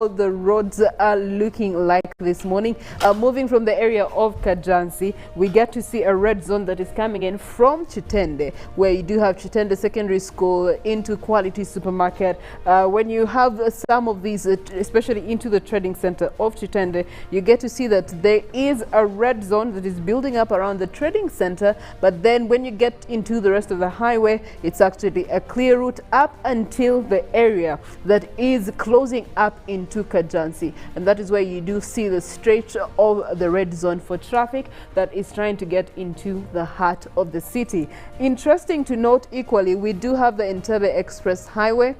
the roads are looking like this morning. Moving from the area of Kajansi, we get to see a red zone that is coming in from Chitende, where you do have Chitende Secondary School into Quality Supermarket. When you have some of these, especially into the trading center of Chitende, you get to see that there is a red zone that is building up around the trading center. But then when you get into the rest of the highway, it's actually a clear route up until the area that is closing up into Kajansi, and that is where you do see the stretch of the red zone for traffic that is trying to get into the heart of the city. Interesting to note equally, we do have the Entebbe Express Highway,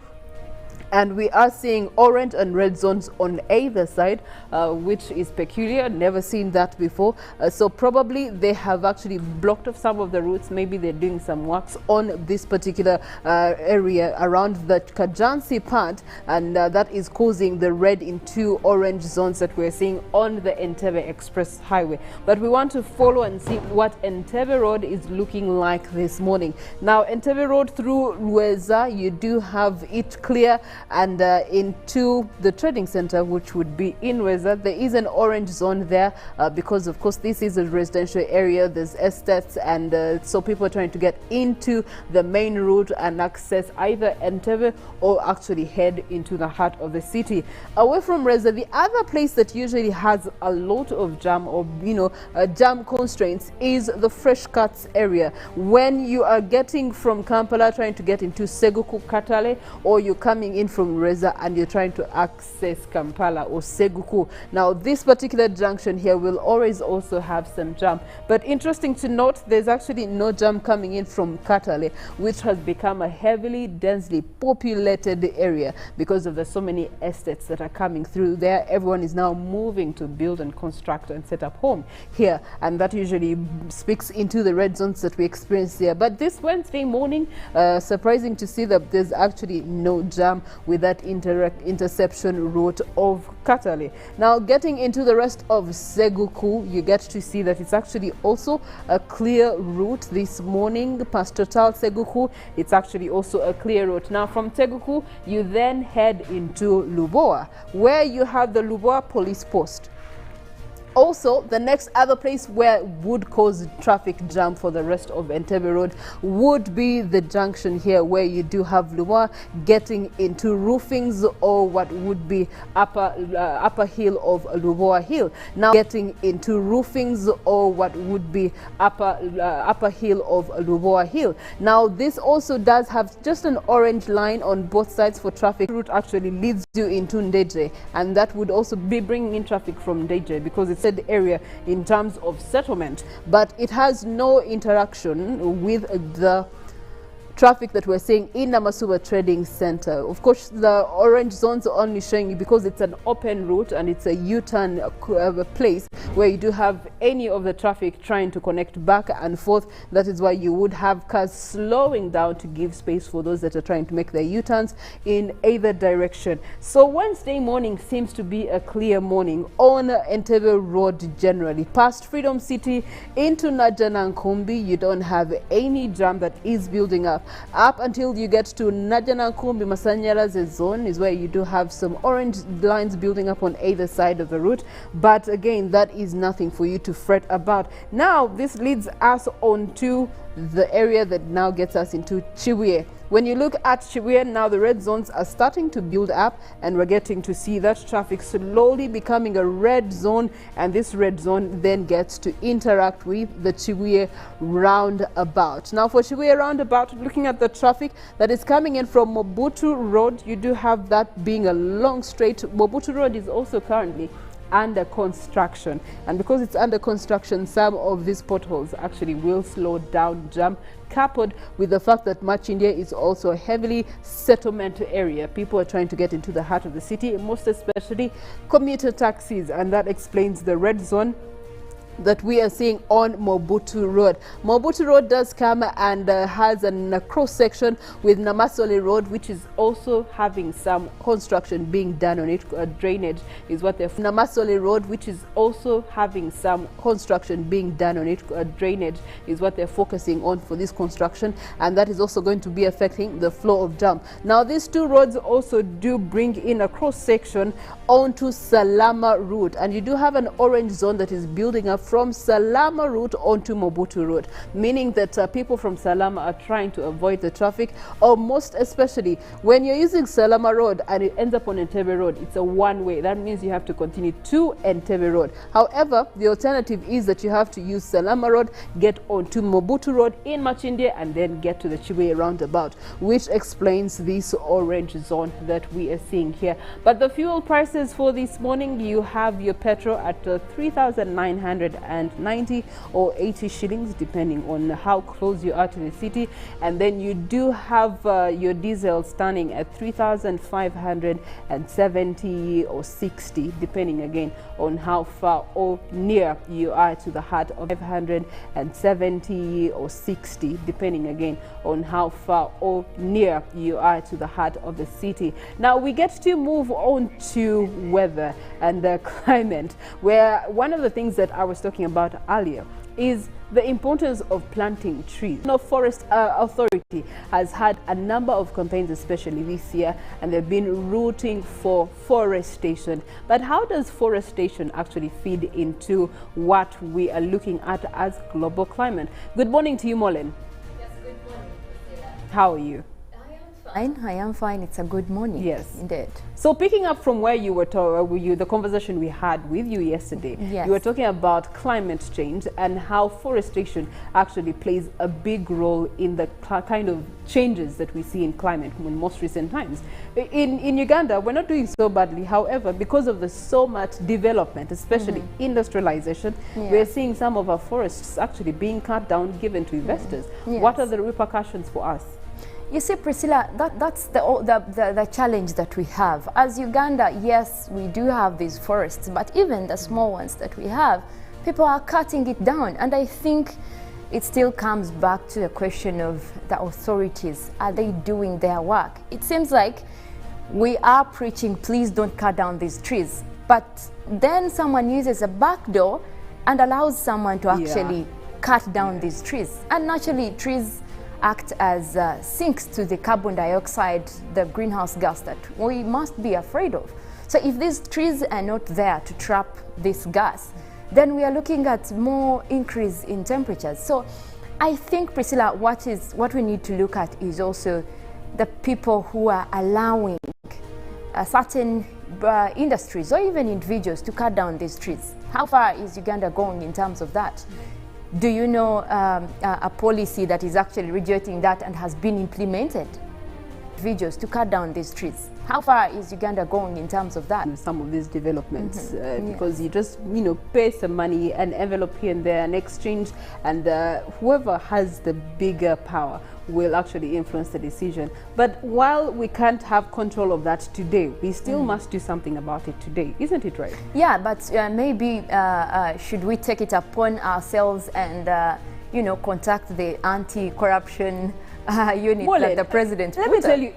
and we are seeing orange and red zones on either side, which is peculiar. Never seen that before. So probably they have actually blocked off some of the routes. Maybe they're doing some works on this particular area around the Kajansi part, and that is causing the red into orange zones that we're seeing on the Entebbe Express Highway. But we want to follow and see what Entebbe Road is looking like this morning. Now, Entebbe Road through Rweza, you do have it clear, and into the trading center, which would be in Rweza, there is an orange zone there because of course this is a residential area. There's estates, and so people are trying to get into the main route and access either Entebbe or actually head into the heart of the city. Away from Rweza, the other place that usually has a lot of jam or jam constraints is the Fresh Cuts area. When you are getting from Kampala trying to get into Seguku Katale, or you're coming in from Rweza and you're trying to access Kampala or Seguku. Now, this particular junction here will always also have some jam. But interesting to note, there's actually no jam coming in from Katale, which has become a heavily, densely populated area because of the so many estates that are coming through there. Everyone is now moving to build and construct and set up home here, and that usually speaks into the red zones that we experience here. But this Wednesday morning, surprising to see that there's actually no jam with that interception route of Katale. Now, getting into the rest of Seguku, you get to see that it's actually also a clear route this morning. Past Total Seguku, it's actually also a clear route. Now, from Seguku, you then head into Lubowa, where you have the Lubowa police post. Also, the next other place where would cause traffic jam for the rest of Entebbe Road would be the junction here, where you do have Lubowa getting into Roofings, or what would be upper hill of Lubowa Hill. Now, getting into Roofings, or what would be upper hill of Lubowa Hill. Now, this also does have just an orange line on both sides for traffic. The route actually leads you into Ndeje, and that would also be bringing in traffic from Ndeje because it's area in terms of settlement, but it has no interaction with the traffic that we're seeing in Namasuba Trading Center. Of course, the orange zones are only showing you because it's an open route and it's a U-turn place where you do have any of the traffic trying to connect back and forth. That is why you would have cars slowing down to give space for those that are trying to make their U-turns in either direction. So Wednesday morning seems to be a clear morning on Entebbe Road generally. Past Freedom City into Nyonyintono, you don't have any jam that is building up until you get to Nyonyintono. Masanyalaze zone is where you do have some orange lines building up on either side of the route, but again, that is nothing for you to fret about. Now, this leads us on to the area that now gets us into Chibuye. When you look at Chibuye now, the red zones are starting to build up, and we're getting to see that traffic slowly becoming a red zone, and this red zone then gets to interact with the Chibuye roundabout. Now, for Chibuye roundabout, looking at the traffic that is coming in from Mobutu Road, you do have that being a long straight. Mobutu Road is also currently under construction, and because it's under construction, some of these potholes actually will slow down jam, coupled with the fact that Machindia is also a heavily settlement area. People are trying to get into the heart of the city, most especially commuter taxis, and that explains the red zone that we are seeing on Mobutu Road. Mobutu Road does come and has a cross section with Namasole Road, which is also having some construction being done on it. Drainage is what they're Namasole Road, which is also having some construction being done on it. Drainage is what they're focusing on for this construction, and that is also going to be affecting the flow of dump. Now, these two roads also do bring in a cross section onto Salama Route, and you do have an orange zone that is building up from Salama Route onto Mobutu Road, meaning that people from Salama are trying to avoid the traffic, or most especially when you're using Salama Road and it ends up on Entebbe Road. It's a one-way. That means you have to continue to Entebbe Road. However, the alternative is that you have to use Salama Road, get onto Mobutu Road in Machindye, and then get to the Chibuye roundabout, which explains this orange zone that we are seeing here. But the fuel prices for this morning, you have your petrol at 3,990 or 80 shillings, depending on how close you are to the city. And then you do have your diesel standing at 3,570 or 60, depending again on how far or near you are to the heart of 570 or 60, depending again on how far or near you are to the heart of the city. Now we get to move on to weather and the climate, where one of the things that I was talking about earlier is the importance of planting trees. The Forest Authority has had a number of campaigns, especially this year, and they've been rooting for forestation. But how does forestation actually feed into what we are looking at as global climate? Good morning to you, Molen. Yes, good morning, Priscilla. How are you? I am fine. It's a good morning. Yes, indeed. So picking up from where you were the conversation we had with you yesterday, yes, you were talking about climate change and how forestation actually plays a big role in the kind of changes that we see in climate in most recent times. In Uganda, we're not doing so badly. However, because of the so much development, especially industrialization, yes, we're seeing some of our forests actually being cut down, given to investors. Yes. What are the repercussions for us? You see, Priscilla, that's the challenge that we have. As Uganda, yes, we do have these forests, but even the small ones that we have, people are cutting it down. And I think it still comes back to the question of the authorities. Are they doing their work? It seems like we are preaching, please don't cut down these trees. But then someone uses a back door and allows someone to actually cut down these trees. And naturally, trees act as sinks to the carbon dioxide, the greenhouse gas that we must be afraid of. So if these trees are not there to trap this gas, then we are looking at more increase in temperatures. So I think, Priscilla, what we need to look at is also the people who are allowing certain industries or even individuals to cut down these trees. How far is Uganda going in terms of that? Do you know a policy that is actually rejecting that and has been implemented? Individuals to cut down these trees. How far is Uganda going in terms of that? Some of these developments, because you just, pay some money, an envelope here and there, an exchange, and whoever has the bigger power will actually influence the decision. But while we can't have control of that today, we still must do something about it today, isn't it right? Yeah, but maybe should we take it upon ourselves and, contact the anti-corruption unit that the president let me tell you,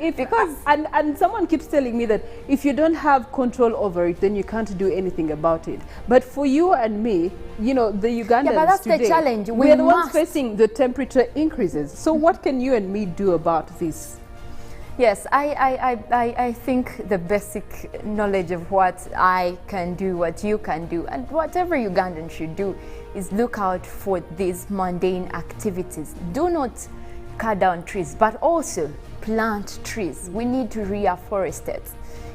and someone keeps telling me that if you don't have control over it, then you can't do anything about it. But for you and me, the Ugandans but that's today, the challenge. We are the ones facing the temperature increases. So what can you and me do about this? Yes, I think the basic knowledge of what I can do, what you can do, and what every Ugandan should do is look out for these mundane activities. Do not cut down trees, but also plant trees. We need to reforest it.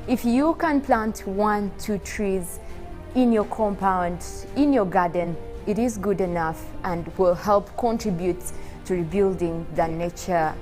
If you can plant 1-2 trees in your compound, in your garden, it is good enough and will help contribute to rebuilding the nature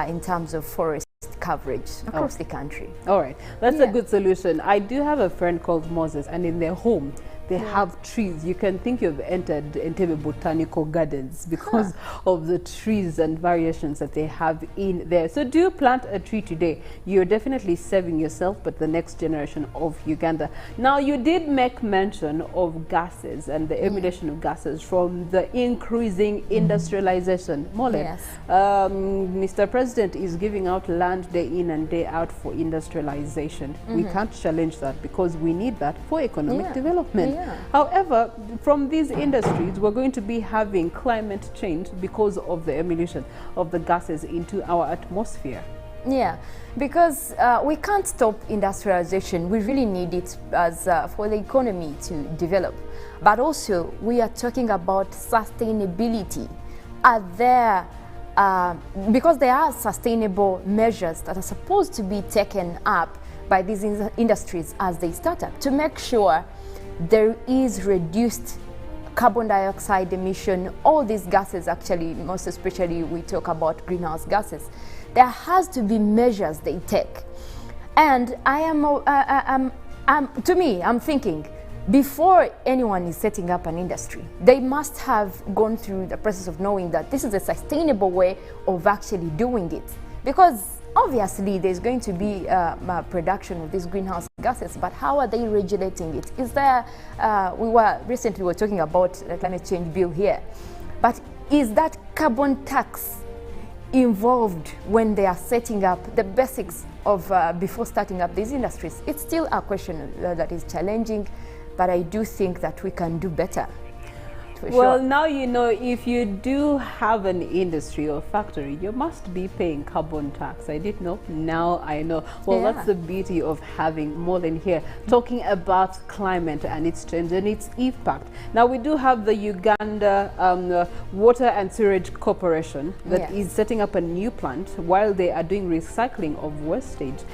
in terms of forest coverage across the country. All right, that's a good solution. I do have a friend called Moses, and in their home They have trees. You can think you've entered Entebbe Botanical Gardens because of the trees and variations that they have in there. So do you plant a tree today? You're definitely saving yourself, but the next generation of Uganda. Now, you did make mention of gases and the emission of gases from the increasing industrialization. Mole, Yes. Mr. President is giving out land day in and day out for industrialization. We can't challenge that because we need that for economic development. However, from these industries, we're going to be having climate change because of the emission of the gases into our atmosphere. Yeah, because we can't stop industrialization. We really need it as for the economy to develop. But also, we are talking about sustainability. Are there, because there are sustainable measures that are supposed to be taken up by these industries as they start up to make sure there is reduced carbon dioxide emission, all these gases actually, most especially we talk about greenhouse gases. There has to be measures they take. And I'm thinking, before anyone is setting up an industry, they must have gone through the process of knowing that this is a sustainable way of actually doing it. Because obviously there's going to be production of these greenhouse gases, but how are they regulating it? Is there, we were talking about the climate change bill here, but is that carbon tax involved when they are setting up the basics of before starting up these industries? It's still a question that is challenging, but I do think that we can do better. Well, now you know, if you do have an industry or factory, you must be paying carbon tax. I didn't know. Now I know. Well, that's the beauty of having Molin here, talking about climate and its change and its impact. Now, we do have the Uganda Water and Sewerage Corporation that is setting up a new plant while they are doing recycling of wastage.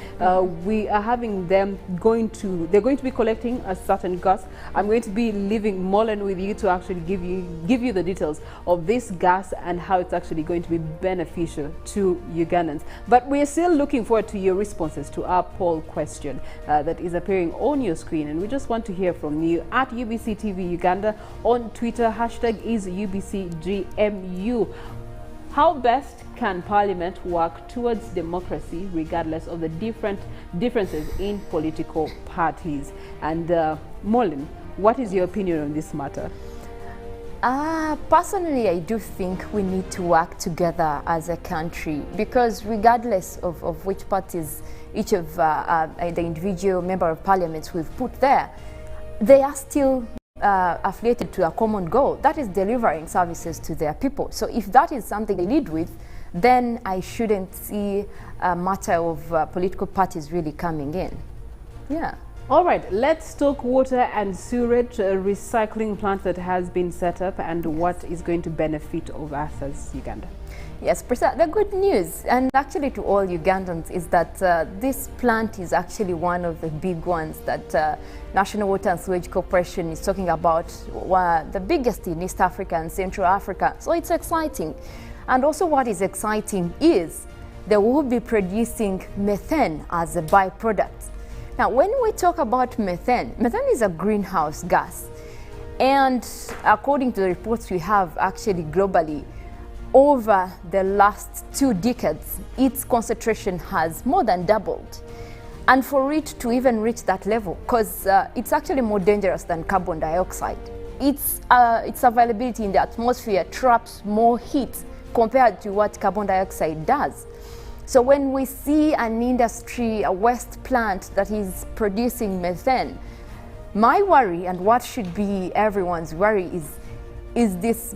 We are having them they're going to be collecting a certain gas. I'm going to be leaving Molin with you to actually give you the details of this gas and how it's actually going to be beneficial to Ugandans. But we're still looking forward to your responses to our poll question that is appearing on your screen, and we just want to hear from you at UBC TV Uganda. On Twitter, hashtag is UBCGMU. How best can Parliament work towards democracy regardless of the differences in political parties? And Molin, what is your opinion on this matter? Personally, I do think we need to work together as a country, because regardless of which parties each of the individual member of parliaments we've put there, they are still affiliated to a common goal, that is delivering services to their people. So if that is something they lead with, then I shouldn't see a matter of political parties really coming in. Yeah. All right, let's talk water and sewage recycling plant that has been set up and what is going to benefit of us as Uganda. Yes, Priscilla, the good news, and actually to all Ugandans, is that this plant is actually one of the big ones that National Water and Sewage Corporation is talking about, the biggest in East Africa and Central Africa. So it's exciting. And also what is exciting is they will be producing methane as a byproduct. Now, when we talk about methane, methane is a greenhouse gas. And according to the reports we have actually globally, over the last 2 decades, its concentration has more than doubled. And for it to even reach that level, because it's actually more dangerous than carbon dioxide, its availability in the atmosphere traps more heat compared to what carbon dioxide does. So when we see an industry, a waste plant that is producing methane, my worry, and what should be everyone's worry, is this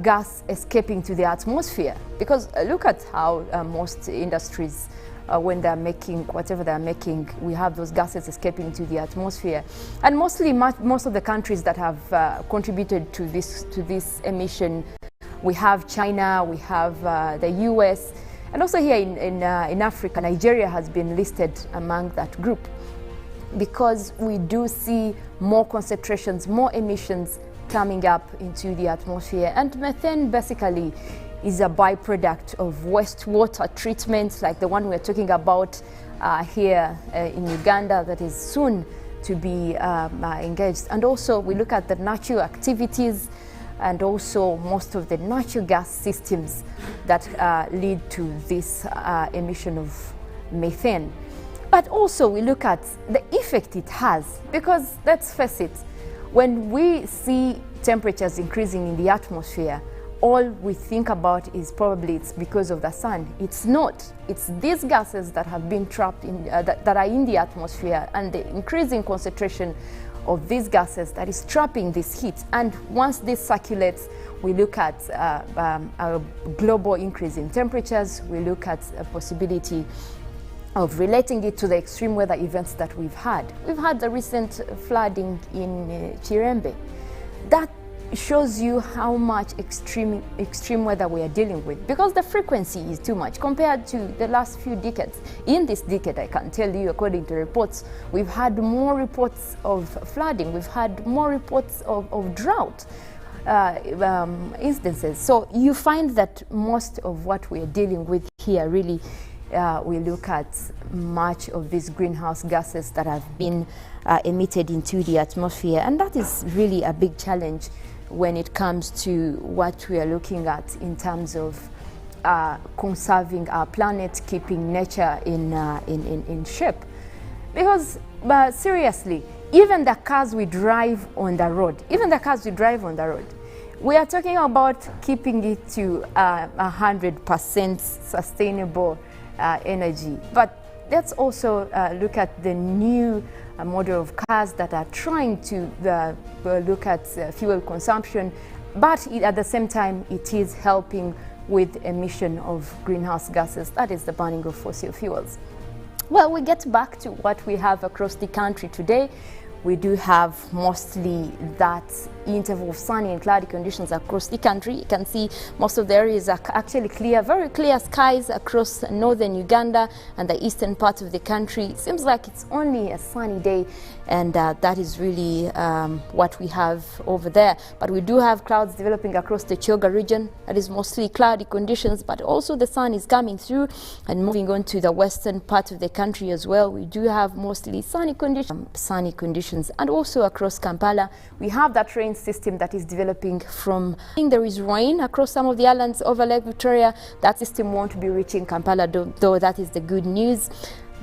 gas escaping to the atmosphere. Because look at how most industries, when they're making whatever they're making, we have those gases escaping to the atmosphere. And mostly, most of the countries that have contributed to this emission, we have China, we have the US, and also here in Africa, Nigeria has been listed among that group, because we do see more concentrations, more emissions coming up into the atmosphere. And methane basically is a byproduct of wastewater treatments like the one we're talking about here in Uganda, that is soon to be engaged. And also we look at the natural activities and also most of the natural gas systems that lead to this emission of methane. But also we look at the effect it has, because let's face it, when we see temperatures increasing in the atmosphere, all we think about is probably it's because of the sun. It's not. It's these gases that have been trapped in, that are in the atmosphere, and the increasing concentration of these gases that is trapping this heat. And once this circulates, we look at a global increase in temperatures. We look at a possibility of relating it to the extreme weather events that we've had. We've had the recent flooding in Kirabo. That shows you how much extreme weather we are dealing with, because the frequency is too much compared to the last few decades. In this decade, I can tell you, according to reports, we've had more reports of flooding, we've had more reports of drought instances. So you find that most of what we are dealing with here really we look at much of these greenhouse gases that have been emitted into the atmosphere, and that is really a big challenge when it comes to what we are looking at in terms of conserving our planet, keeping nature in shape. Because seriously, even the cars we drive on the road, we are talking about keeping it to 100% sustainable energy. But let's also look at the new model of cars that are trying to look at fuel consumption, but at the same time it is helping with emission of greenhouse gases, that is the burning of fossil fuels. Well, we get back to what we have across the country today. We do have mostly that interval of sunny and cloudy conditions across the country. You can see most of the areas are actually clear, very clear skies across northern Uganda and the eastern part of the country. It seems like it's only a sunny day, and that is really what we have over there. But we do have clouds developing across the Kyoga region. That is mostly cloudy conditions, but also the sun is coming through. And moving on to the western part of the country as well, we do have mostly sunny conditions. And also across Kampala, we have that rain system that is developing from, there is rain across some of the islands over Lake Victoria. That system won't be reaching Kampala, though that is the good news.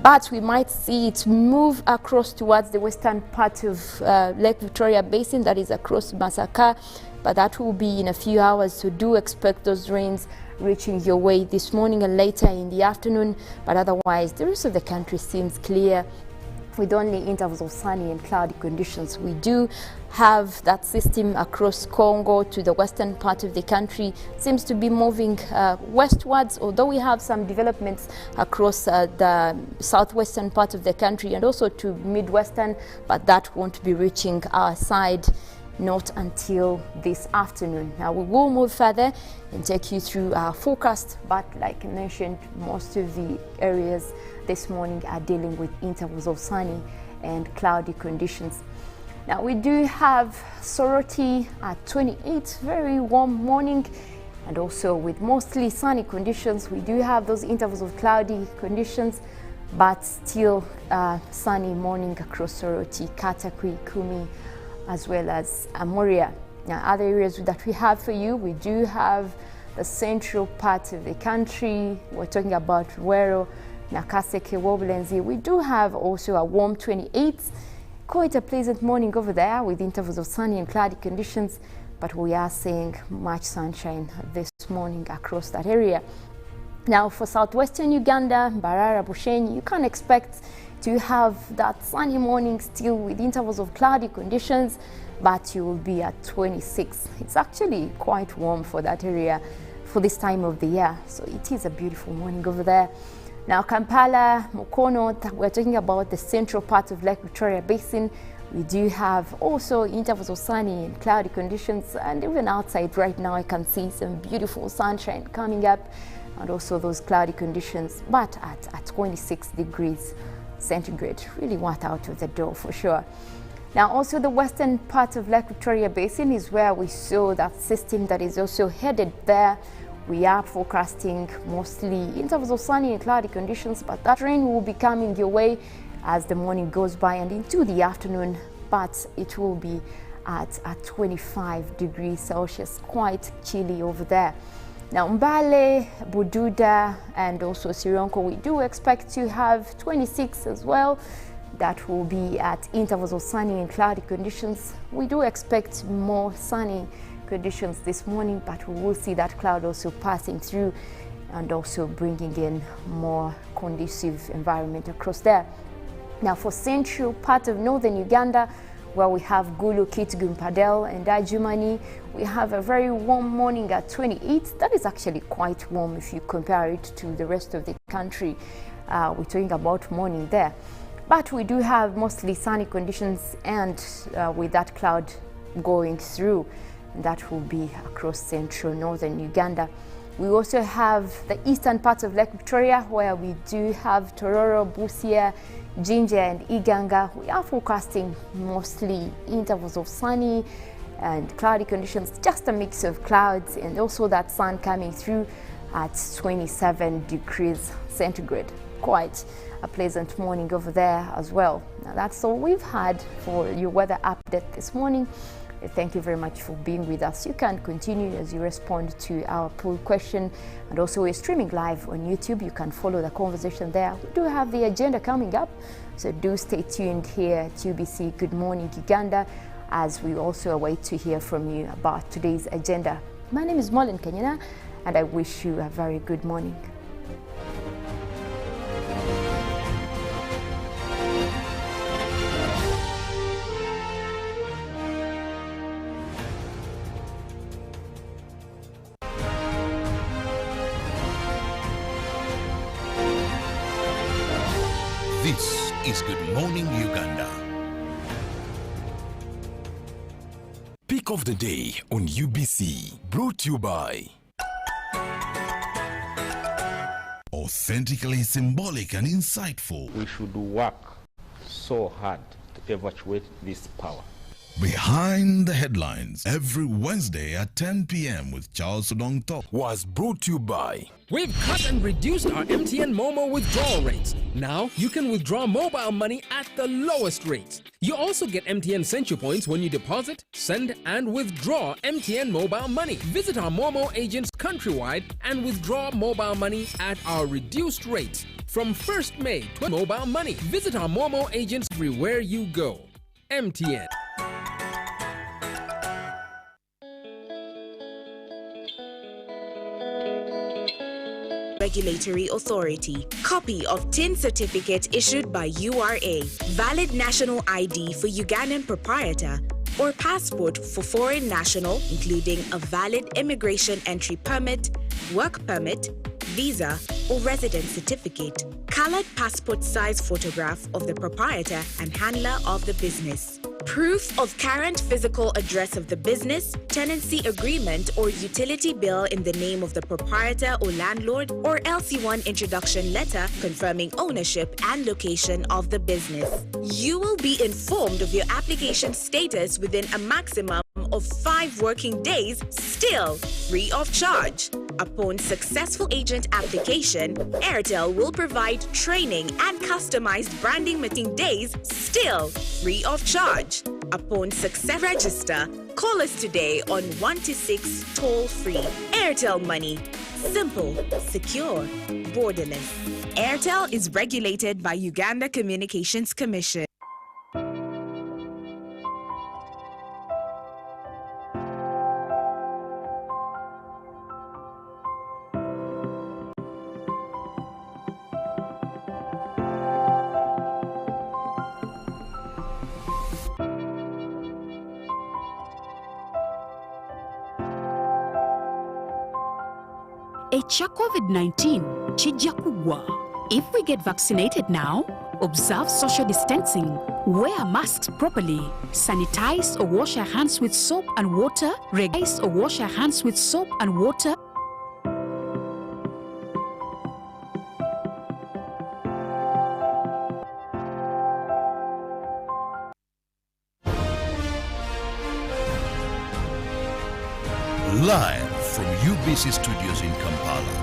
But we might see it move across towards the western part of Lake Victoria Basin, that is across Masaka, but that will be in a few hours, so do expect those rains reaching your way this morning and later in the afternoon. But otherwise, the rest of the country seems clear, with only intervals of sunny and cloudy conditions. We do have that system across Congo to the western part of the country. Seems to be moving westwards, although we have some developments across the southwestern part of the country and also to midwestern, but that won't be reaching our side not until this afternoon. Now we will move further and take you through our forecast, but like I mentioned, most of the areas this morning are dealing with intervals of sunny and cloudy conditions. Now we do have Soroti at 28, very warm morning, and also with mostly sunny conditions. We do have those intervals of cloudy conditions, but still sunny morning across Soroti, Katakwi, Kumi, as well as Amoria. Now other areas that we have for you, we do have the central part of the country. We're talking about Ruero, Nakaseke, Wobulenzi. We do have also a warm 28, quite a pleasant morning over there with intervals of sunny and cloudy conditions, but we are seeing much sunshine this morning across that area. Now for southwestern Uganda, Mbarara, Bushenyi, you can expect to have that sunny morning still with intervals of cloudy conditions, but you will be at 26. It's actually quite warm for that area for this time of the year, so it is a beautiful morning over there. Now Kampala, Mukono, we're talking about the central part of Lake Victoria Basin. We do have also intervals of sunny and cloudy conditions, and even outside right now I can see some beautiful sunshine coming up and also those cloudy conditions, but at 26 degrees centigrade, really what out of the door for sure. Now also the western part of Lake Victoria Basin is where we saw that system that is also headed there. We are forecasting mostly intervals of sunny and cloudy conditions, but that rain will be coming your way as the morning goes by and into the afternoon, but it will be at 25 degrees Celsius, quite chilly over there. Now Mbale, Bududa and also Sironko, we do expect to have 26 as well. That will be at intervals of sunny and cloudy conditions. We do expect more sunny conditions this morning, but we will see that cloud also passing through and also bringing in more conducive environment across there. Now for central part of northern Uganda, where we have Gulu, Kitgum, Padel and Ajumani, we have a very warm morning at 28. That is actually quite warm if you compare it to the rest of the country. We're talking about morning there. But we do have mostly sunny conditions, and with that cloud going through, that will be across central northern Uganda. We also have the eastern parts of Lake Victoria, where we do have Tororo, Busia, Jinja and Iganga. We are forecasting mostly intervals of sunny and cloudy conditions, just a mix of clouds and also that sun coming through at 27 degrees centigrade. Quite a pleasant morning over there as well. Now that's all we've had for your weather update this morning. Thank you very much for being with us. You can continue as you respond to our poll question, and also we're streaming live on YouTube. You can follow the conversation there. We do have the agenda coming up, so do stay tuned here at UBC Good Morning Uganda, as we also await to hear from you about today's agenda. My name is Molin Kanyana, and I wish you a very good morning. This is Good Morning Uganda. Pick of the day on UBC, brought to you by Authentically Symbolic and Insightful. We should work so hard to evacuate this power. Behind the Headlines, every Wednesday at 10 p.m. with Charles Sodong Top, was brought to you by... We've cut and reduced our MTN Momo withdrawal rates. Now you can withdraw mobile money at the lowest rates. You also get MTN Central Points when you deposit, send and withdraw MTN mobile money. Visit our Momo agents countrywide and withdraw mobile money at our reduced rates. From 1st May to mobile money. Visit our Momo agents everywhere you go. MTN. Regulatory Authority. Copy of TIN certificate issued by URA. Valid national ID for Ugandan proprietor or passport for foreign national, including a valid immigration entry permit, work permit, visa, or residence certificate. Colored passport size photograph of the proprietor and handler of the business. Proof of current physical address of the business, tenancy agreement or utility bill in the name of the proprietor or landlord, or LC1 introduction letter confirming ownership and location of the business. You will be informed of your application status within a maximum of 5 working days, still free of charge. Upon successful agent application, Airtel will provide training and customized branding meeting days, still free of charge. Upon success register, call us today on 126 toll-free. Airtel Money. Simple, secure, borderless. Airtel is regulated by Uganda Communications Commission. Echa COVID-19 chijja kugwa. If we get vaccinated now, observe social distancing, wear masks properly, sanitize or wash our hands with soap and water, regularize or wash our hands with soap and water. Live from UBC Studios in Kampala.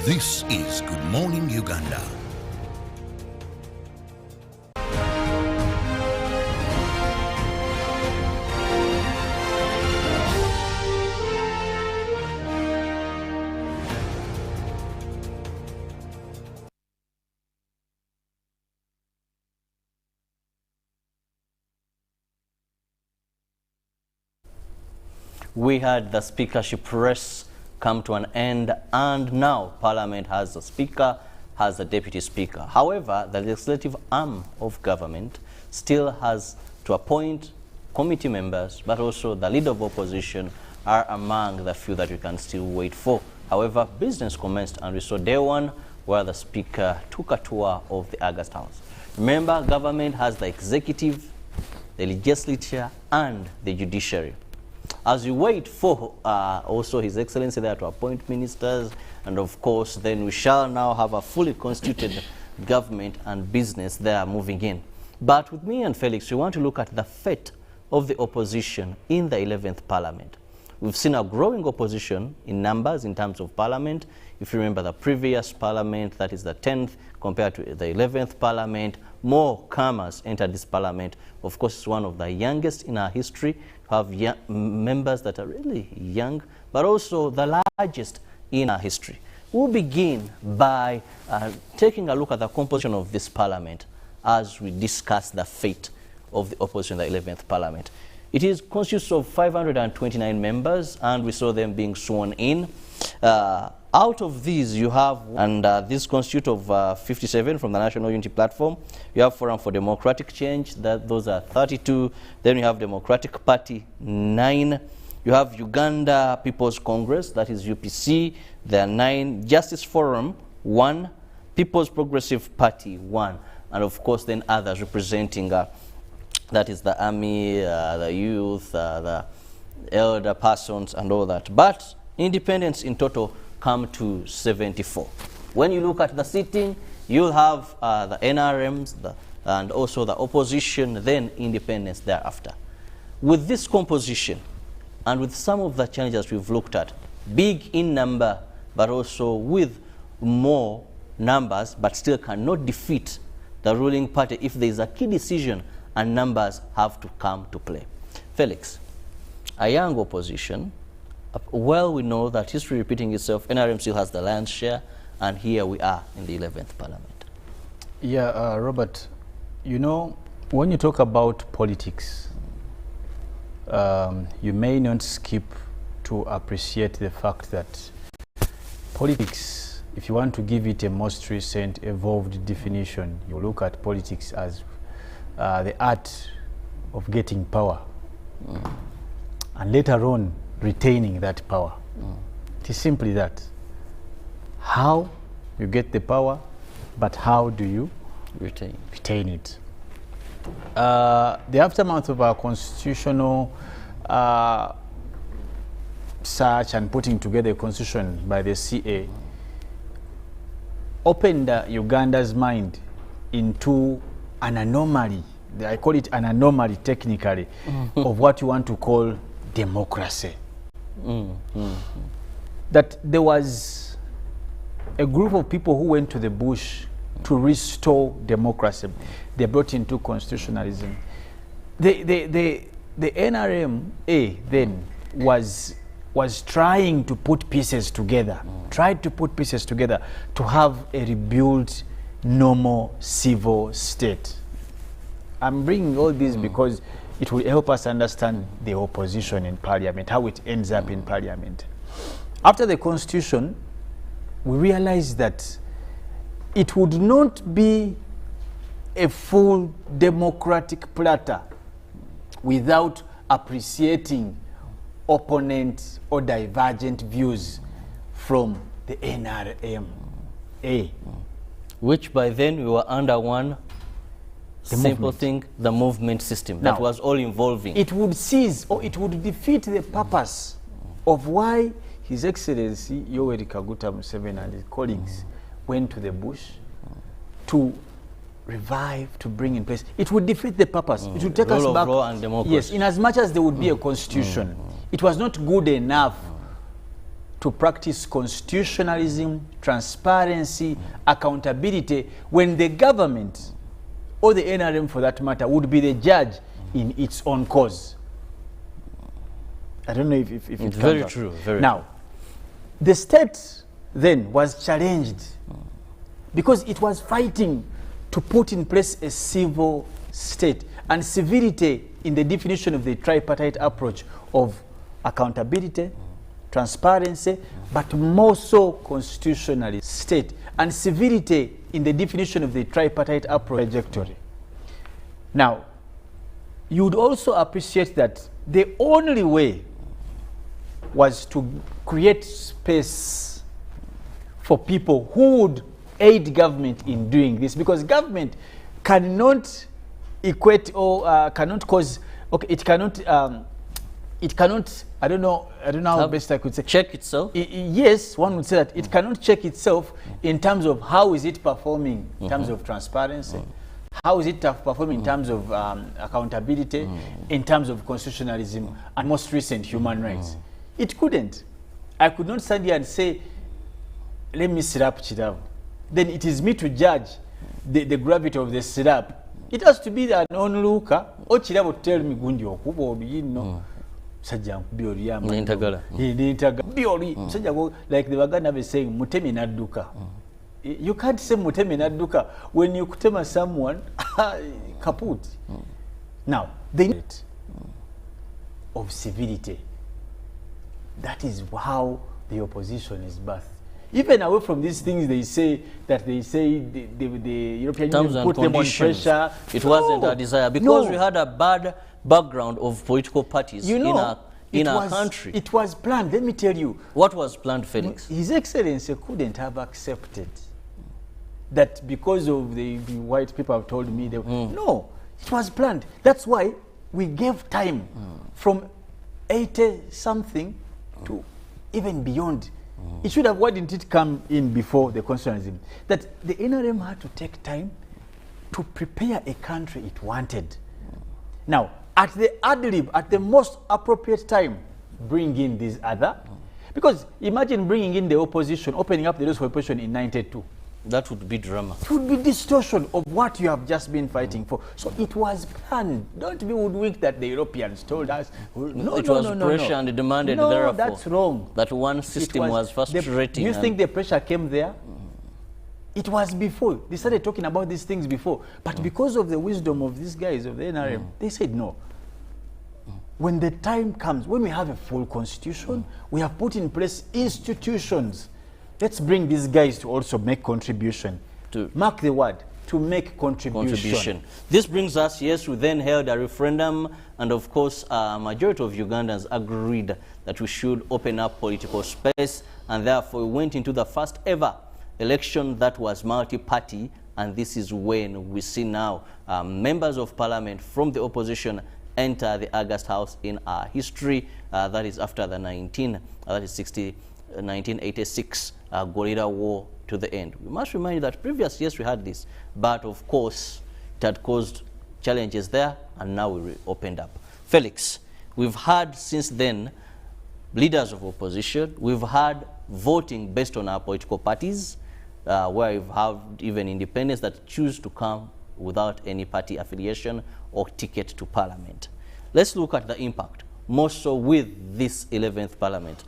This is Good Morning Uganda. We had the speakership race come to an end, and now Parliament has a speaker, has a deputy speaker. However, the legislative arm of government still has to appoint committee members, but also the leader of opposition are among the few that you can still wait for. However, business commenced, and we saw day one where the speaker took a tour of the August House. Remember, government has the executive, the legislature, and the judiciary. As we wait for also His Excellency there to appoint ministers, and of course then we shall now have a fully constituted government and business there moving in. But with me and Felix, we want to look at the fate of the opposition in the 11th Parliament. We've seen a growing opposition in numbers in terms of Parliament. If you remember the previous Parliament, that is the 10th, compared to the 11th Parliament, more comers entered this Parliament. Of course, it's one of the youngest in our history to have members that are really young, but also the largest in our history. We'll begin by taking a look at the composition of this Parliament as we discuss the fate of the opposition in the 11th Parliament. It consists of 529 members, and we saw them being sworn in. Out of these, you have, and this constitutes of 57 from the National Unity Platform. You have Forum for Democratic Change, those are 32. Then you have Democratic Party, 9. You have Uganda People's Congress, that is UPC, there are 9. Justice Forum, 1. People's Progressive Party, 1. And of course, then others representing, that is the army, the youth, the elder persons, and all that. But independents in total come to 74. When you look at the sitting, you'll have the NRMs and also the opposition, then independents thereafter. With this composition and with some of the challenges we've looked at, big in number, but also with more numbers, but still cannot defeat the ruling party if there is a key decision and numbers have to come to play. Felix, a young opposition. Well, we know that history repeating itself, NRM still has the lion's share, and here we are in the 11th Parliament. Yeah, Robert, you know, when you talk about politics, you may not skip to appreciate the fact that politics, if you want to give it a most recent evolved definition, you look at politics as the art of getting power, and later on retaining that power. It is simply that. How you get the power, but how do you retain it? The aftermath of our constitutional search and putting together a constitution by the CA opened Uganda's mind into an anomaly. I call it an anomaly technically of what you want to call democracy. That there was a group of people who went to the bush to restore democracy. They brought into constitutionalism. The NRMA then was trying to put pieces together, tried to put pieces together to have a rebuilt, normal civil state. I'm bringing all this because it will help us understand the opposition in Parliament, how it ends up in Parliament. After the Constitution, we realized that it would not be a full democratic platter without appreciating opponent or divergent views from the NRMA. Which by then we were under one simple thing, the movement system, that was all involving. It would seize or it would defeat the purpose of why His Excellency Yoweri Kaguta Museveni and his colleagues went to the bush to revive, to bring in place. It would defeat the purpose. It would take us back. Law and democracy. Yes, in as much as there would be a constitution, it was not good enough to practice constitutionalism, transparency, accountability, when the government, or the NRM for that matter, would be the judge in its own cause? I don't know if it's very true. Very now, the state then was challenged because it was fighting to put in place a civil state, and civility in the definition of the tripartite approach of accountability, transparency, but more so constitutionally state, and civility in the definition of the tripartite approach trajectory. Now, you would also appreciate that the only way was to create space for people who would aid government in doing this, because government cannot equate or cannot cause, okay, it cannot, I don't know how best I could say. Check itself? Yes, one would say that it cannot check itself in terms of how is it performing in terms of transparency, how is it performing in terms of accountability, in terms of constitutionalism, and most recent human rights. It couldn't. I could not stand here and say, let me slap Kirabo. Then it is me to judge the gravity of the slap. It has to be an onlooker, or Kirabo to tell me, gundi okuba oluyino. Sajja nkubi oluyamba. Nintagala. Like the Baganda be saying, mutemi nadduka. You can't say mutemi nadduka when you kutema someone, kaput. Now, the need of civility. That is how the opposition is birthed. Even away from these things, they say that the European Union put them on pressure. It wasn't a desire, because we had a bad background of political parties in our country. It was planned. Let me tell you. What was planned, Felix? His Excellency couldn't have accepted that because of the white people have told me. No, it was planned. That's why we gave time from 80-something to even beyond. It should have, why didn't it come in before the constitutionalism? That the NRM had to take time to prepare a country it wanted. Now, at the ad-lib, at the most appropriate time, bring in this other. Because imagine bringing in the opposition, opening up the doors for opposition in 92. That would be drama. It would be distortion of what you have just been fighting for. So it was planned. Don't be woodwinked that the Europeans told us. No, it was pressure and demanded, therefore. That's wrong. That one system was frustrating. You think the pressure came there? It was before. They started talking about these things before. But because of the wisdom of these guys of the NRM, they said no. When the time comes, when we have a full constitution, we have put in place institutions. Let's bring these guys to also make contribution. To mark the word, to make contribution. This brings us, yes, we then held a referendum, and of course, a majority of Ugandans agreed that we should open up political space, and therefore we went into the first ever election that was multi-party, and this is when we see now members of parliament from the opposition enter the August House in our history. That is after the 1986 guerrilla war to the end. We must remind you that previous years we had this, but of course it had caused challenges there, and now we opened up. Felix, we've had since then leaders of opposition, we've had voting based on our political parties, where we've had even independents that choose to come without any party affiliation or ticket to parliament. Let's look at the impact, more so with this 11th parliament.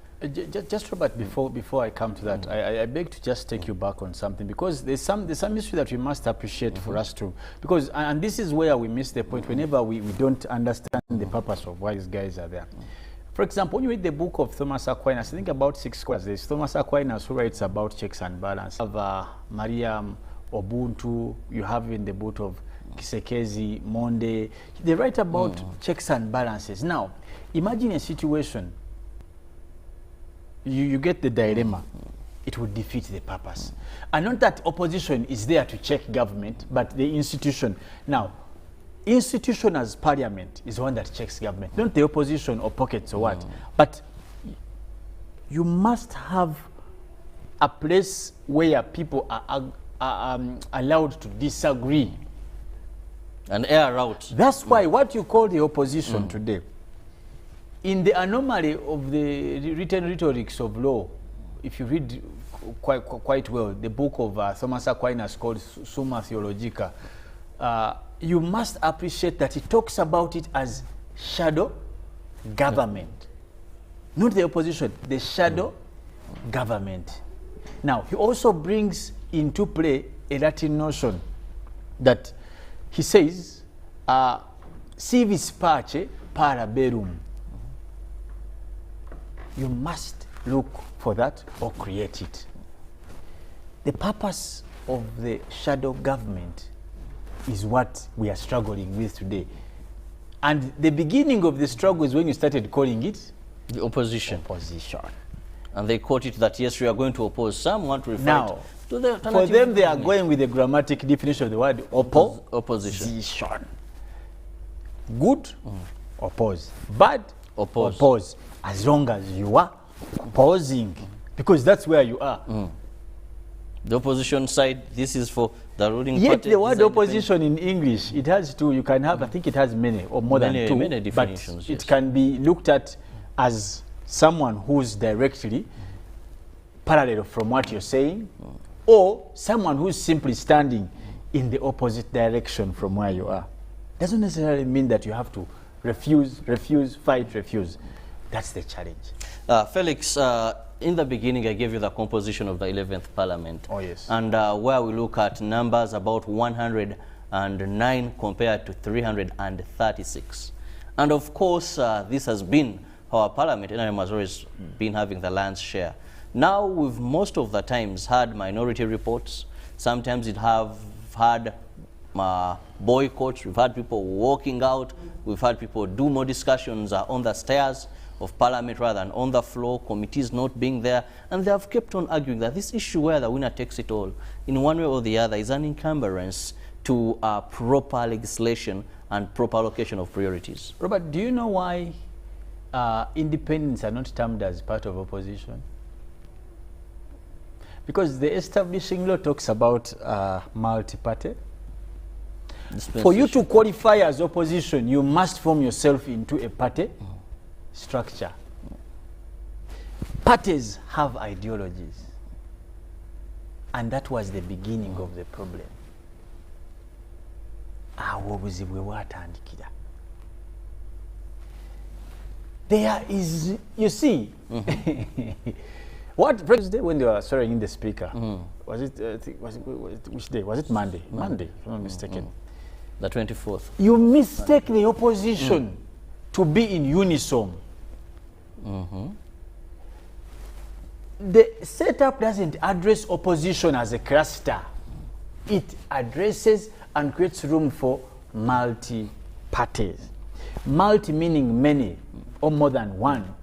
Just Robert, before I come to that, I beg to just take you back on something, because there's some issue that we must appreciate for us to, because, and this is where we miss the point whenever we don't understand the purpose of why these guys are there. For example, when you read the book of Thomas Aquinas, I think about 6 quotes. There's Thomas Aquinas who writes about checks and balance. You have Mariam, Ubuntu, you have in the book of Kisekezi, Monde. They write about checks and balances. Now, imagine a situation. You get the dilemma. It would defeat the purpose. And not that opposition is there to check government, but the institution. Now, institution as parliament is one that checks government, not the opposition or pockets or what. But you must have a place where people are allowed to disagree. An air out. That's why what you call the opposition today, in the anomaly of the written rhetorics of law, if you read quite well the book of Thomas Aquinas called Summa Theologica, you must appreciate that he talks about it as shadow government, not the opposition, the shadow government. Now, he also brings into play a Latin notion that he says, si vis pace para bellum. You must look for that or create it. The purpose of the shadow government is what we are struggling with today. And the beginning of the struggle is when you started calling it the opposition. Opposition. And they quote it that, yes, we are going to oppose. Some want to refer Now, to the for them, they are going with the grammatic definition of the word opposition. Good, oppose. Bad, oppose. As long as you are opposing, because that's where you are. The opposition side, this is for the ruling party. Yet the word opposition in English, it has two, you can have, I think it has many or more than two, many definitions, but it can be looked at as someone who's directly parallel from what you're saying, or someone who's simply standing in the opposite direction from where you are. Doesn't necessarily mean that you have to refuse, fight, refuse. That's the challenge. Felix, in the beginning, I gave you the composition of the 11th Parliament. Oh, yes. And where we look at numbers about 109 compared to 336. And of course, this has been our Parliament. NRM has always been having the lion's share. Now, we've most of the times had minority reports. Sometimes it have had boycotts. We've had people walking out. We've had people do more discussions on the stairs of Parliament rather than on the floor, committees not being there, and they have kept on arguing that this issue where the winner takes it all, in one way or the other, is an encumbrance to proper legislation and proper allocation of priorities. Robert, do you know why independents are not termed as part of opposition? Because the establishing law talks about multi-party. For you to qualify as opposition, you must form yourself into a party structure. Parties have ideologies, and that was the beginning of the problem. There is, you see, what Wednesday when they were swearing in the speaker, was it, which day? Was it Monday? Monday, if I'm not mistaken. The 24th. You mistake the opposition to be in unison. The setup doesn't address opposition as a cluster. It addresses and creates room for multi-parties. Multi meaning many or more than one.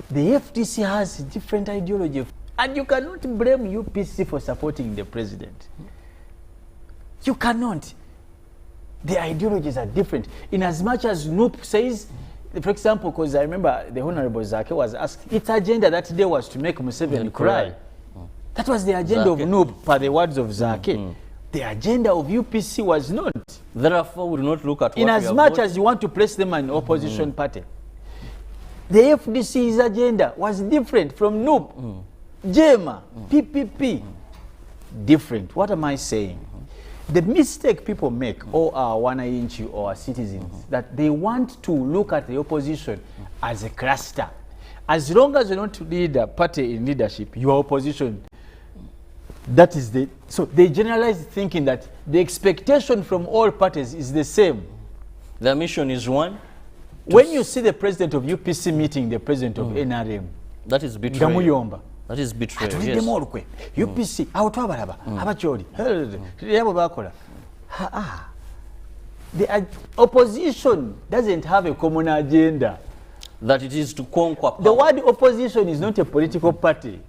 The FDC has a different ideology, and you cannot blame UPC for supporting the president. You cannot. The ideologies are different. In as much as NUP says, for example, because I remember the Honorable Zake was asked, its agenda that day was to make Museveni cry. That was the agenda of NUP, per the words of Zake. The agenda of UPC was not. Therefore, we do not look at what in as much as you want to place them an opposition party. The FDC's agenda was different from NUP, JEMA, PPP. Different. What am I saying? The mistake people make, or our wananchi or our citizens, that they want to look at the opposition as a cluster. As long as you don't lead a party in leadership, you are opposition. That is the, so they generalize thinking that the expectation from all parties is the same. Their mission is one. When you see the president of UPC meeting the president of NRM, that is betrayal. That is betrayal, yes. UPC, the opposition doesn't have a common agenda. That it is to conquer power. The word opposition is not a political party.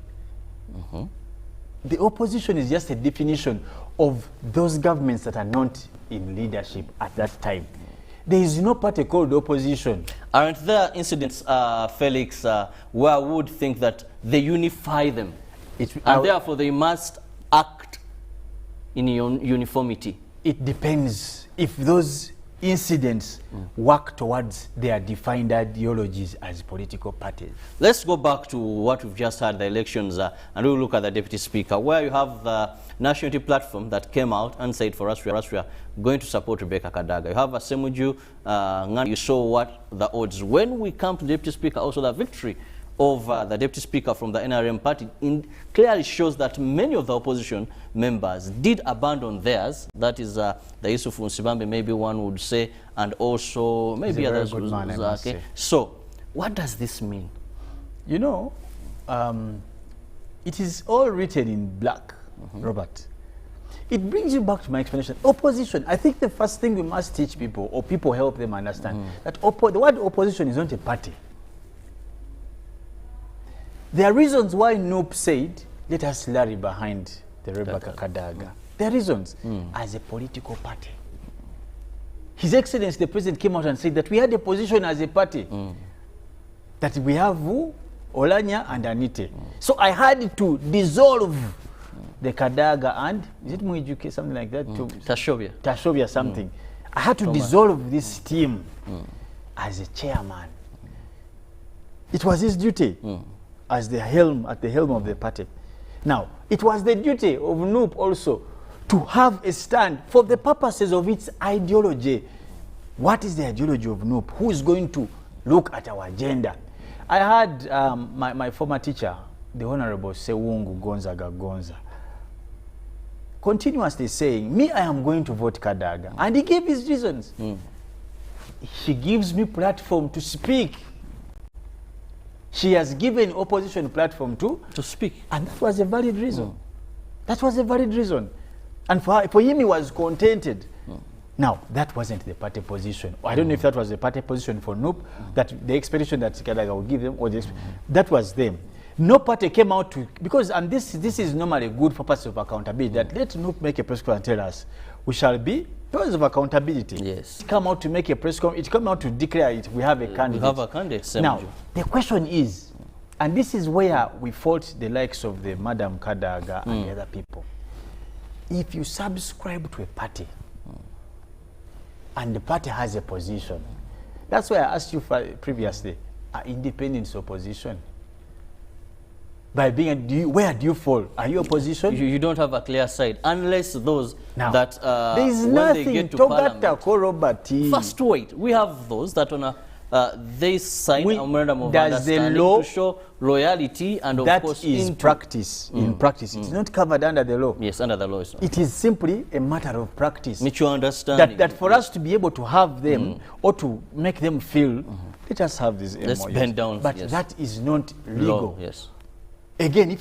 The opposition is just a definition of those governments that are not in leadership at that time. There is no party called opposition. Aren't there incidents, Felix, where I would think that they unify them, and therefore they must act in uniformity? It depends. If those incidents work towards their defined ideologies as political parties. Let's go back to what we've just had, the elections, and we'll look at the Deputy Speaker, where you have the National Unity Platform that came out and said for us, we are going to support Rebecca Kadaga. You have Asemuju, you saw what the odds. When we come to the Deputy Speaker, also the victory of the Deputy Speaker from the NRM party clearly shows that many of the opposition members did abandon theirs. That is the Yusuf Nsibambe, maybe one would say, and also maybe others would say. So, what does this mean? You know, it is all written in black, Robert. It brings you back to my explanation. Opposition, I think the first thing we must teach people, or people help them understand, that the word opposition is not a party. There are reasons why Noop said, let us rally behind the Rebecca Kadaga. There are reasons. As a political party. His Excellency, the President, came out and said that we had a position as a party. That we have Olanya and Anite. So I had to dissolve the Kadaga and, is it Muijuke, something like that? Tashovia something. I had to dissolve this team as a chairman. It was his duty. As at the helm of the party. Now, it was the duty of Noop also to have a stand for the purposes of its ideology. What is the ideology of Noop? Who is going to look at our agenda? I had my former teacher, the Honorable Sewungu Gonzaga Gonza, continuously saying, me, I am going to vote Kadaga. And he gave his reasons. She gives me platform to speak. She has given opposition platform to speak. And that was a valid reason. That was a valid reason. And for him, he was contented. Now, that wasn't the party position. I don't know if that was the party position for Noop, that the expectation that Kadaga would give them, or that was them. No party came out to, because, and this is normally a good purpose of accountability, that let Noop make a press conference and tell us, we shall be purpose of accountability. Yes. It come out to make a press conference, it come out to declare it, we have a candidate. We have a candidate. Now, the question is, and this is where we fault the likes of the Madam Kadaga and the other people. If you subscribe to a party, and the party has a position, that's why I asked you previously, are independents opposition? By being, where do you fall? Are you opposition? You don't have a clear side, unless those now, that there is nothing they get to Parliament. First, wait, we have those that on they sign a memorandum of understanding to show loyalty, and of course, that is practice. In practice, it's not covered under the law. Yes, under the law. It is simply a matter of practice. Mutual understanding. That for us to be able to have them or to make them feel, let us have this. Let's bend down. But that is not legal. Law, yes. Again,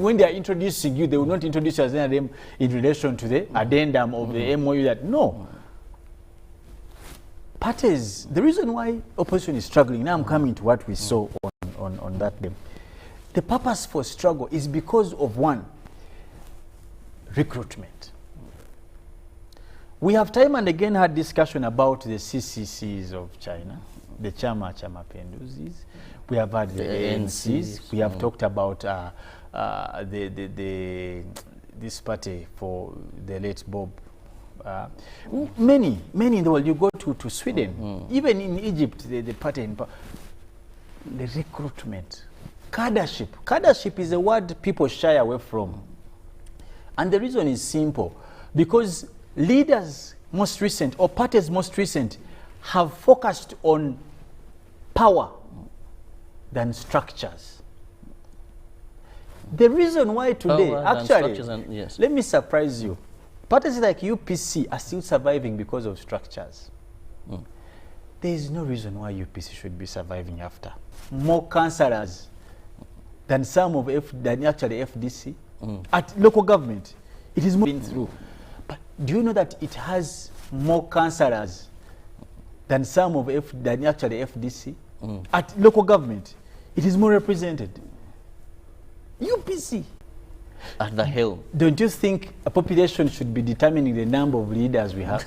when they are introducing you, they will not introduce you as them in relation to the addendum of the MOU. That no. Parties, the reason why opposition is struggling, now I'm coming to what we saw on that day. The purpose for struggle is because of one, recruitment. We have time and again had discussion about the CCCs of China, the Chama Penduzis. We have had the ANCs. We have talked about this party for the late Bob. Many in the world. You go to Sweden, even in Egypt, the party in the recruitment, cadreship. Cadreship is a word people shy away from, and the reason is simple: because leaders most recent, or parties most recent, have focused on power than structures. The reason why today, actually, let me surprise you. Parties like UPC are still surviving because of structures. There is no reason why UPC should be surviving after more councillors than some of than actually FDC at local government. It is more been through. But do you know that it has more councillors than some of than actually FDC at local government? It is more represented. UPC. At the helm. Don't you think a population should be determining the number of leaders we have?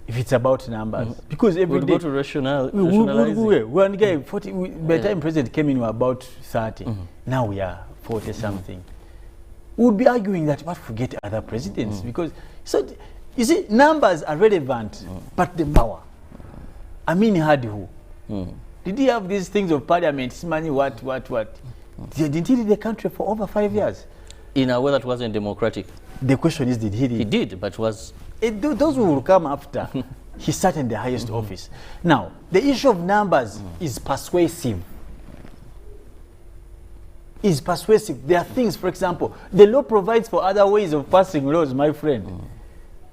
If it's about numbers. Because every day... We'll go to rationalizing. One guy, 40, by the time President came in, we were about 30. Now we are 40-something. We would be arguing that, but forget other presidents. Because, so, You see, numbers are relevant, but the power. I mean, had who? Did he have these things of parliament, money, what? Didn't he lead the country for over 5 years? In a way that wasn't democratic. The question is, did he lead? He did, but was... Those who will come after, he sat in the highest office. Now, the issue of numbers is persuasive. Is persuasive. There are things, for example, the law provides for other ways of passing laws, my friend.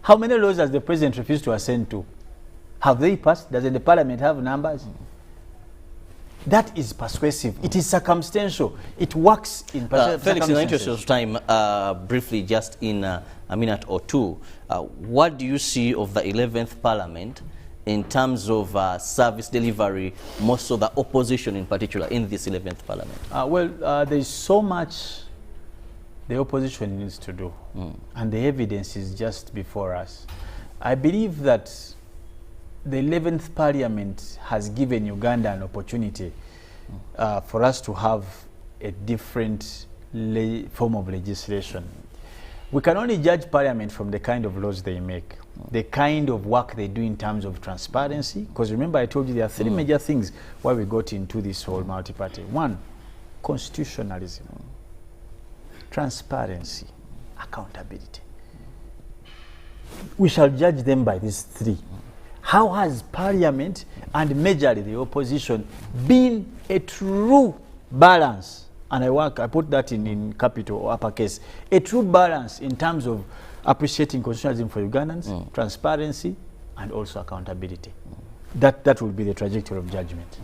How many laws has the president refused to assent to? Have they passed? Doesn't the parliament have numbers? That is persuasive. It is circumstantial. It works in Felix, in the interest of time, briefly, just in a minute or two, what do you see of the 11th Parliament in terms of service delivery, most of the opposition in particular, in this 11th Parliament? There is so much the opposition needs to do, and the evidence is just before us. I believe that the 11th Parliament has given Uganda an opportunity for us to have a different form of legislation. We can only judge Parliament from the kind of laws they make, the kind of work they do in terms of transparency, because remember I told you there are three major things why we got into this whole multi-party. One, constitutionalism, transparency, accountability. We shall judge them by these three. How has Parliament and majorly the opposition been a true balance? And I put that in capital or uppercase. A true balance in terms of appreciating constitutionalism for Ugandans, transparency, and also accountability. That will be the trajectory of judgment.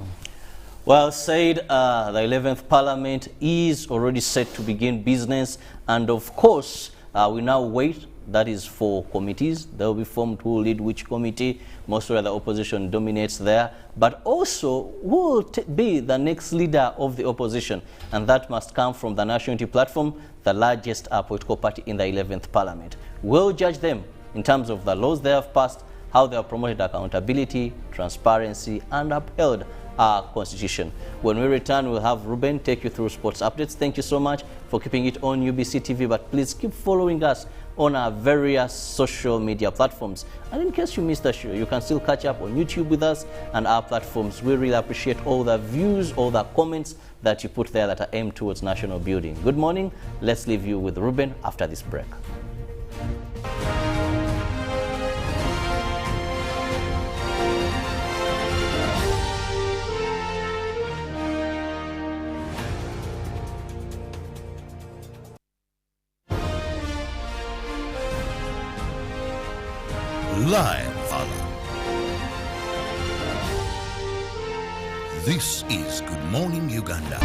Well said. The 11th Parliament is already set to begin business. And of course, we now wait. That is for committees. They will be formed who will lead which committee. Most of the opposition dominates there. But also, who will be the next leader of the opposition? And that must come from the National Unity Platform, the largest political party in the 11th Parliament. We'll judge them in terms of the laws they have passed, how they have promoted accountability, transparency, and upheld our constitution. When we return, we'll have Ruben take you through sports updates. Thank you so much for keeping it on UBC TV, but please keep following us on our various social media platforms. And in case you missed the show, you can still catch up on YouTube with us and our platforms. We really appreciate all the views, all the comments that you put there that are aimed towards national building. Good morning. Let's leave you with Ruben after this break. Live. This is Good Morning Uganda.